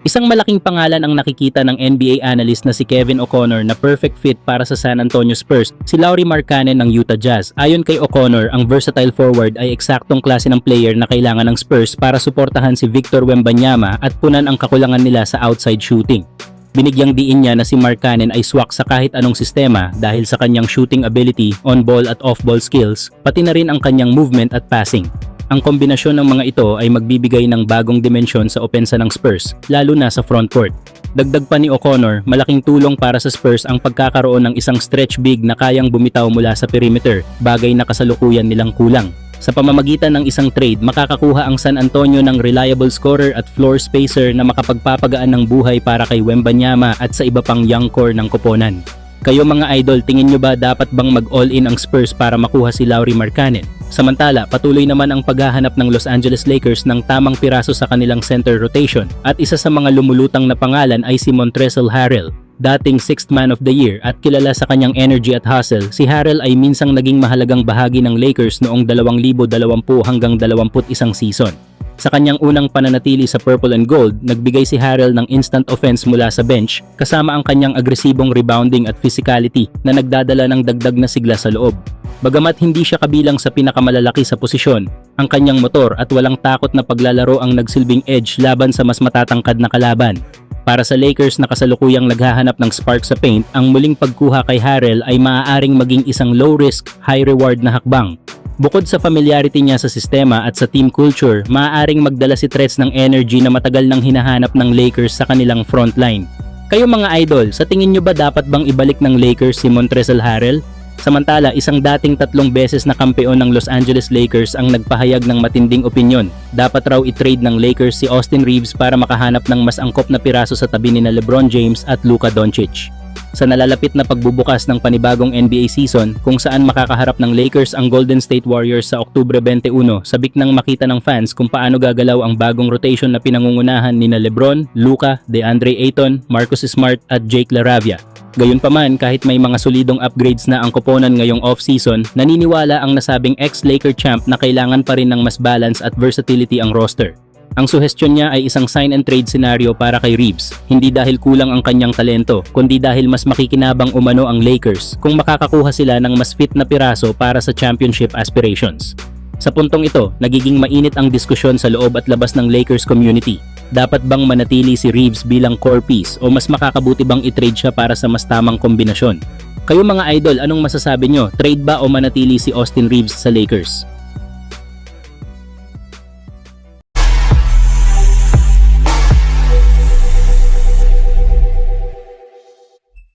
Isang malaking pangalan ang nakikita ng NBA analyst na si Kevin O'Connor na perfect fit para sa San Antonio Spurs, si Lauri Markkanen ng Utah Jazz. Ayon kay O'Connor, ang versatile forward ay eksaktong klase ng player na kailangan ng Spurs para suportahan si Victor Wembanyama at punan ang kakulangan nila sa outside shooting. Binigyang diin niya na si Markkanen ay swak sa kahit anong sistema dahil sa kanyang shooting ability, on-ball at off-ball skills, pati na rin ang kanyang movement at passing. Ang kombinasyon ng mga ito ay magbibigay ng bagong dimensyon sa opensa ng Spurs, lalo na sa frontcourt. Dagdag pa ni O'Connor, malaking tulong para sa Spurs ang pagkakaroon ng isang stretch big na kayang bumitaw mula sa perimeter, bagay na kasalukuyan nilang kulang. Sa pamamagitan ng isang trade, makakakuha ang San Antonio ng reliable scorer at floor spacer na makapagpapagaan ng buhay para kay Wembanyama at sa iba pang young core ng koponan. Kayo mga idol, tingin nyo ba dapat bang mag-all-in ang Spurs para makuha si Lauri Markkanen? Samantala, patuloy naman ang paghahanap ng Los Angeles Lakers ng tamang piraso sa kanilang center rotation at isa sa mga lumulutang na pangalan ay si Montrezl Harrell. Dating 6th man of the year at kilala sa kanyang energy at hustle, si Harrell ay minsang naging mahalagang bahagi ng Lakers noong 2020 hanggang 21 season. Sa kanyang unang pananatili sa Purple and Gold, nagbigay si Harrell ng instant offense mula sa bench kasama ang kanyang agresibong rebounding at physicality na nagdadala ng dagdag na sigla sa loob. Bagamat hindi siya kabilang sa pinakamalalaki sa posisyon, ang kanyang motor at walang takot na paglalaro ang nagsilbing edge laban sa mas matatangkad na kalaban. Para sa Lakers na kasalukuyang naghahanap ng spark sa paint, ang muling pagkuha kay Harrell ay maaaring maging isang low-risk, high-reward na hakbang. Bukod sa familiarity niya sa sistema at sa team culture, maaaring magdala si Threats ng energy na matagal nang hinahanap ng Lakers sa kanilang frontline. Kayo mga idol, sa tingin nyo ba dapat bang ibalik ng Lakers si Montrezl Harrell? Samantala, isang dating 3 beses na kampeon ng Los Angeles Lakers ang nagpahayag ng matinding opinyon. Dapat raw i-trade ng Lakers si Austin Reeves para makahanap ng mas angkop na piraso sa tabi ni LeBron James at Luka Doncic. Sa nalalapit na pagbubukas ng panibagong NBA season kung saan makakaharap ng Lakers ang Golden State Warriors sa Oktubre 21, sabik nang makita ng fans kung paano gagalaw ang bagong rotation na pinangungunahan nina LeBron, Luka, DeAndre Ayton, Marcus Smart at Jake LaRavia. Gayunpaman, kahit may mga solidong upgrades na ang koponan ngayong off-season, naniniwala ang nasabing ex-Laker champ na kailangan pa rin ng mas balance at versatility ang roster. Ang suhestyon niya ay isang sign-and-trade scenario para kay Reeves, hindi dahil kulang ang kanyang talento, kundi dahil mas makikinabang umano ang Lakers kung makakakuha sila ng mas fit na piraso para sa championship aspirations. Sa puntong ito, nagiging mainit ang diskusyon sa loob at labas ng Lakers community. Dapat bang manatili si Reeves bilang core piece o mas makakabuti bang i-trade siya para sa mas tamang kombinasyon? Kayo mga idol, anong masasabi nyo? Trade ba o manatili si Austin Reeves sa Lakers?